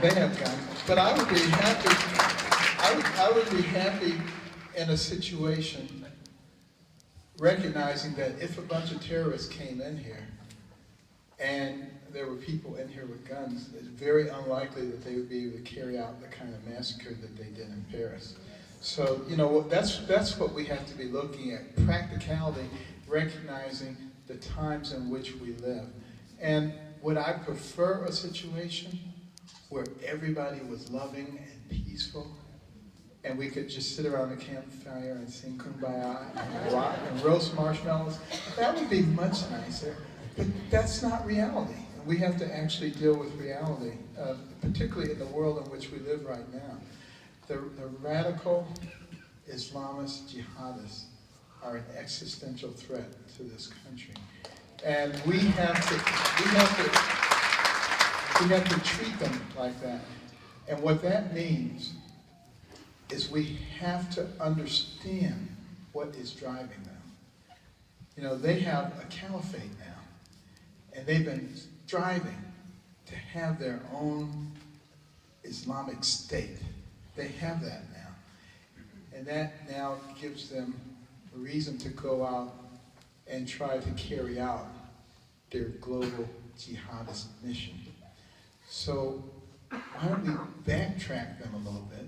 They have guns. But I would be happy, I would be happy in a situation recognizing that if a bunch of terrorists came in here and there were people in here with guns, it's very unlikely that they would be able to carry out the kind of massacre that they did in Paris. So, you know, that's what we have to be looking at, practicality, recognizing the times in which we live. And would I prefer a situation where everybody was loving and peaceful, and we could just sit around the campfire and sing Kumbaya and rock and roast marshmallows? That would be much nicer, but that's not reality. We have to actually deal with reality, particularly in the world in which we live right now. The radical Islamist jihadists are an existential threat to this country. And we have to treat them like that. And what that means is we have to understand what is driving them. You know, they have a caliphate now, and they've been striving to have their own Islamic state. They have that now. And that now gives them a reason to go out and try to carry out their global jihadist mission. So why don't we backtrack them a little bit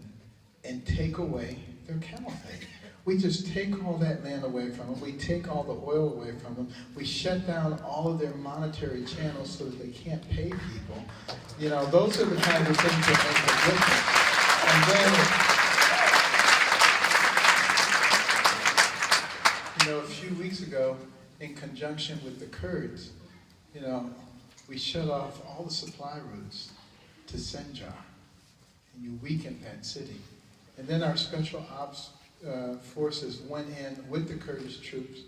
and take away their caliphate? We just take all that land away from them. We take all the oil away from them. We shut down all of their monetary channels so that they can't pay people. You know, those are the kinds of things that make a difference. And then, you know, a few weeks ago, in conjunction with the Kurds, you know, we shut off all the supply routes to Sinjar, and you weakened that city. And then our special ops forces went in with the Kurdish troops,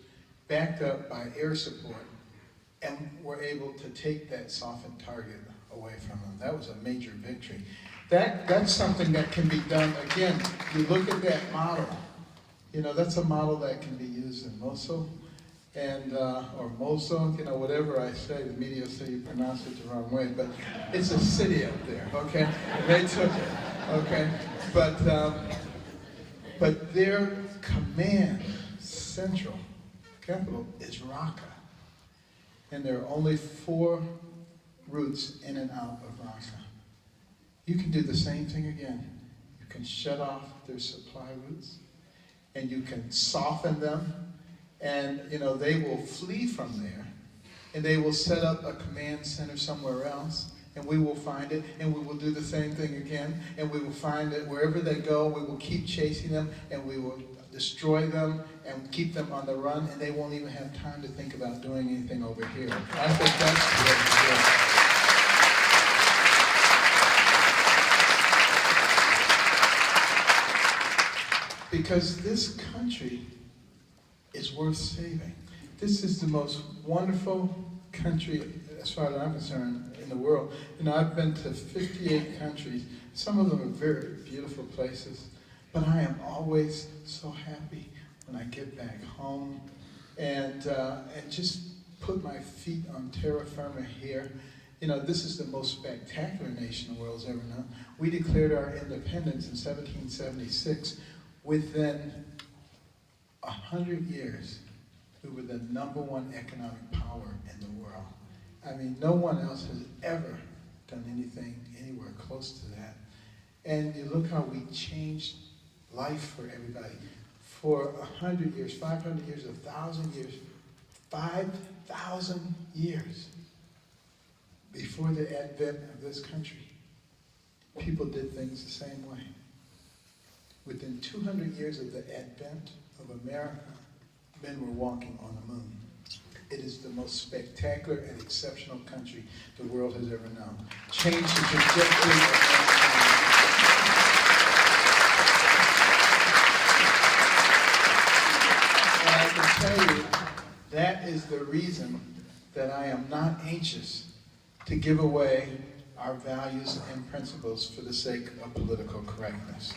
backed up by air support, and were able to take that softened target away from them. That was a major victory. That's something that can be done. Again, you look at that model, you know, that's a model that can be used in Mosul, and or Mosul, you know, whatever I say, the media say you pronounce it the wrong way, but it's a city up there, okay? They took it, okay? But their command central capital is Raqqa, and there are only 4 routes in and out of Raqqa. You can do the same thing again. You can shut off their supply routes, and you can soften them, and you know they will flee from there, and they will set up a command center somewhere else, and we will find it, and we will do the same thing again, and we will find it wherever they go. We will keep chasing them, and we will destroy them and keep them on the run, and they won't even have time to think about doing anything over here. I think that's the way to do it. Because this country is worth saving. This is the most wonderful country, as far as I'm concerned, in the world. You know, I've been to 58 countries. Some of them are very beautiful places, but I am always so happy when I get back home and just put my feet on terra firma here. You know, this is the most spectacular nation the world's ever known. We declared our independence in 1776. Within 100 years, we were the #1 economic power in the world. I mean, no one else has ever done anything anywhere close to that. And you look how we changed life for everybody. For 100 years, 500 years, 1,000 years, 5,000 years before the advent of this country, people did things the same way. Within 200 years of the advent of America, men were walking on the moon. It is the most spectacular and exceptional country the world has ever known. Changed the trajectory of mankind. And I can tell you, that is the reason that I am not anxious to give away our values and principles for the sake of political correctness.